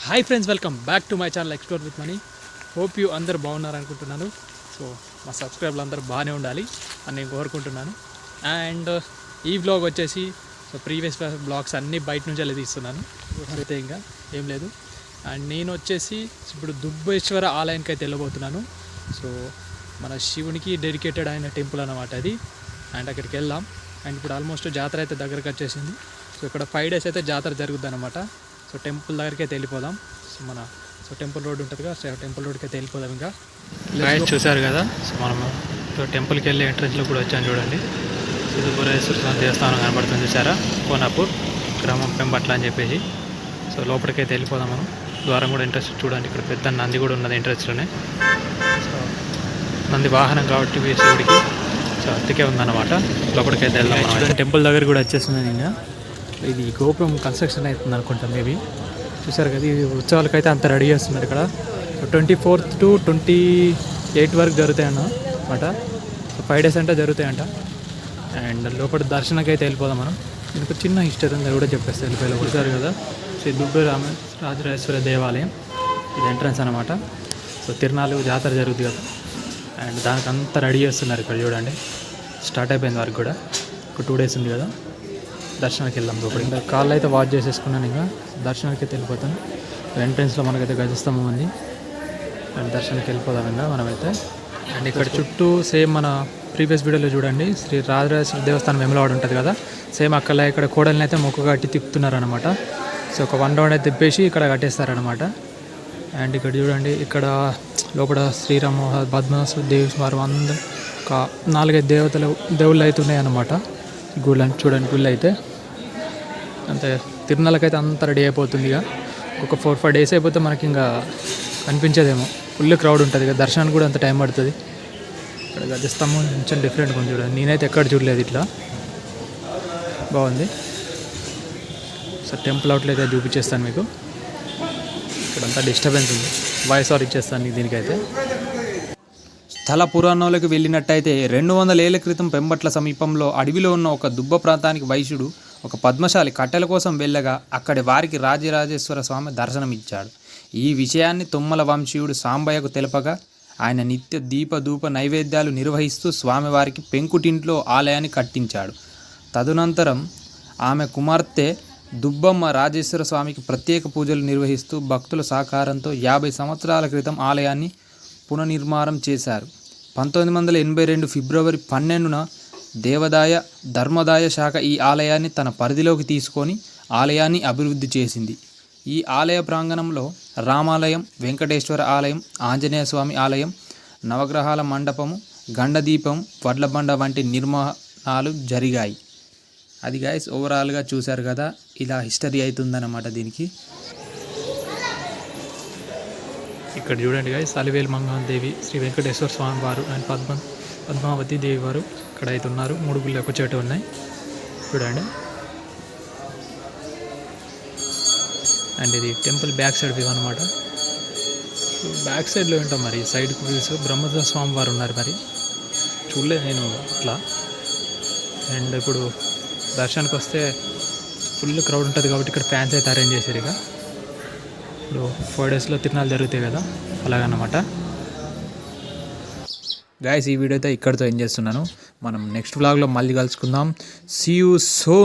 Hi friends, welcome back to my channel explore with money. Hope you అందరు బాగున్నారు అనుకుంటున్నాను. So మా సబ్స్క్రైబర్లు అందరూ బాగానే ఉండాలి అని నేను కోరుకుంటున్నాను. అండ్ ఈ వ్లాగ్ వచ్చేసి ప్రీవియస్ బ్లాగ్స్ అన్నీ బయట నుంచి వెళ్ళి తీస్తున్నాను. అయితే ఇంకా ఏం లేదు. అండ్ నేను వచ్చేసి ఇప్పుడు దుబ్బేశ్వర ఆలయానికి అయితే వెళ్ళబోతున్నాను. సో మన శివునికి డెడికేటెడ్ అయిన టెంపుల్ అన్నమాట అది. అండ్ అక్కడికి వెళ్దాం. అండ్ ఇప్పుడు ఆల్మోస్ట్ జాతర అయితే దగ్గరకు వచ్చేసింది. సో ఇక్కడ 5 days అయితే జాతర జరుగుద్ది అనమాట. సో టెంపుల్ దగ్గరికి అయితే వెళ్ళిపోదాం. సో టెంపుల్ రోడ్ ఉంటుంది కదా, సో టెంపుల్ రోడ్కి అయితే వెళ్ళిపోదాం. ఇంకా రైట్ చూశారు కదా. సో మనము టెంపుల్కి వెళ్ళి ఎంట్రన్స్లో కూడా వచ్చాను చూడండి. దుబ్బేశ్వర స్వామి దేవస్థానం కనబడుతుంది చూసారా, కోనాపూర్ గ్రామం పెంబట్ల అని చెప్పేసి. సో లోపలికి అయితే వెళ్ళిపోదాం మనం. ద్వారం కూడా ఇంట్రెస్ట్ చూడండి, ఇక్కడ పెద్ద నంది కూడా ఉన్నది ఇంట్రెస్ట్లోనే. సో నంది వాహనం కాబట్టి శివుడికి సో అందుకే ఉందన్నమాట. లోపలికి అయితే వెళ్దాం. టెంపుల్ దగ్గర కూడా వచ్చేస్తున్నాను. ఇంకా ఇది గోపురం కన్స్ట్రక్షన్ అవుతుంది అనుకుంటాం మేబీ. చూసారు కదా, ఇది ఉత్సవాలకైతే అంత రెడీ చేస్తున్నారు ఇక్కడ. సో 24th to 28 వరకు జరుగుతాయి అన్నమాట. సో 5 days అంటే జరుగుతాయంట. అండ్ లోపల దర్శనకి అయితే వెళ్ళిపోదాం మనం. దీనికి చిన్న హిస్టరీ ఉంది, అది కూడా చెప్పేస్తే వెళ్ళిపోయి. చూసారు కదా, శ్రీ దుబ్బే రాజరాజేశ్వర దేవాలయం ఇది ఎంట్రన్స్ అనమాట. సో తిరునాళ్ళు జాతర జరుగుతుంది కదా, అండ్ దానికి అంతా రెడీ చేస్తున్నారు ఇక్కడ చూడండి. స్టార్ట్ అయిపోయింది వరకు కూడా. ఒక 2 days ఉంది కదా. దర్శనానికి వెళ్దాం లోపల. ఇంకా కాళ్ళు అయితే వాష్ చేసేసుకున్నాను. ఇంకా దర్శనానికి అయితే వెళ్ళిపోతాను. ఎంట్రన్స్లో మనకైతే గజస్తంభం ఉంది. అండ్ దర్శనానికి వెళ్ళిపోదాం ఇంకా మనమైతే. అండ్ ఇక్కడ చుట్టూ సేమ్ మన ప్రీవియస్ వీడియోలో చూడండి, శ్రీ రాజరాజేశ్వర దేవస్థానం వెమలవాడ ఉంటుంది కదా, సేమ్ అక్కడ ఇక్కడ కోడల్ని అయితే మొక్క కట్టి తిప్పుతున్నారనమాట. సో ఒక 1 round అయితే తిప్పేసి ఇక్కడ కట్టేస్తారనమాట. అండ్ ఇక్కడ చూడండి, ఇక్కడ లోపల శ్రీరామ పద్మనాభ దేవి వారు అందరూ ఒక 4-5 దేవుళ్ళు అయితే ఉన్నాయన్నమాట. గుళ్ళని చూడండి, గుళ్ళు అయితే అంతే. తిరునాళ్ళకైతే అంతా రెడీ అయిపోతుంది. ఇక ఒక 4-5 days అయిపోతే మనకి ఇంకా కనిపించేదేమో. ఫుల్ క్రౌడ్ ఉంటుంది ఇక. దర్శనానికి కూడా అంత టైం పడుతుంది. ఇక్కడ గజస్తంభం కొంచెం డిఫరెంట్గా ఉంది చూడండి, నేనైతే ఎక్కడ చూడలేదు ఇట్లా. బాగుంది. సో టెంపుల్ అవుట్లో అయితే చూపించేస్తాను మీకు. ఇక్కడంతా డిస్టర్బెన్స్ ఉంది, వాయిస్ ఓవర్ ఇచ్చేస్తాను దీనికైతే. స్థల పురాణంలోకి వెళ్ళినట్టయితే 200 ఏళ్ల క్రితం పెంబట్ల సమీపంలో అడవిలో ఉన్న ఒక దుబ్బ ప్రాంతానికి వైశ్యుడు ఒక పద్మశాలి కట్టెల కోసం వెళ్ళగా అక్కడి వారికి రాజరాజేశ్వర స్వామి దర్శనమిచ్చాడు. ఈ విషయాన్ని తుమ్మల వంశీయుడు సాంబయ్యకు తెలపగా ఆయన నిత్య దీపధూప నైవేద్యాలు నిర్వహిస్తూ స్వామివారికి పెంకుటింట్లో ఆలయాన్ని కట్టించాడు. తదనంతరం ఆమె కుమార్తె దుబ్బమ్మ రాజేశ్వర స్వామికి ప్రత్యేక పూజలు నిర్వహిస్తూ భక్తుల సహకారంతో 50 సంవత్సరాల క్రితం ఆలయాన్ని పునర్నిర్మాణం చేశారు. 1982 ఫిబ్రవరి 12న దేవాదాయ ధర్మదాయ శాఖ ఈ ఆలయాన్ని తన పరిధిలోకి తీసుకొని ఆలయాన్ని అభివృద్ధి చేసింది. ఈ ఆలయ ప్రాంగణంలో రామాలయం, వెంకటేశ్వర ఆలయం, ఆంజనేయ స్వామి ఆలయం, నవగ్రహాల మండపము, గండదీపం, వడ్లబండ వంటి నిర్మాణాలు జరిగాయి. అది గైస్ ఓవరాల్గా చూశారు కదా, ఇలా హిస్టరీ అవుతుందన్నమాట దీనికి. ఇక్కడ చూడండి గాయస్, అలివేలు మంగాదేవి, శ్రీ వెంకటేశ్వర స్వామి వారు అండ్ పద్మావతి దేవి వారు ఇక్కడ అయితే ఉన్నారు. 3 గుళ్ళు ఒక చోట ఉన్నాయి చూడండి. అండ్ ఇది టెంపుల్ బ్యాక్ సైడ్ వ్యూ అనమాట. సో బ్యాక్ సైడ్లో ఉంటాం మరి, సైడ్కి వ్యూస్ బ్రహ్మదేవ స్వామి వారు ఉన్నారు. మరి చూడలేదు నేను ఇట్లా. అండ్ ఇప్పుడు దర్శనానికి వస్తే ఫుల్ క్రౌడ్ ఉంటుంది కాబట్టి ఇక్కడ ఫ్యాన్స్ అయితే అరేంజ్ చేశారు. ఇక ఇప్పుడు 4 daysలో తిరునాళ్ళు జరుగుతాయి కదా, అలాగన్నమాట. గైస్ ఈ వీడియో అయితే ఇక్కడితో ఎండ్ చేస్తున్నాను. మనం నెక్స్ట్ వ్లాగ్లో మళ్ళీ కలుసుకుందాం. See you so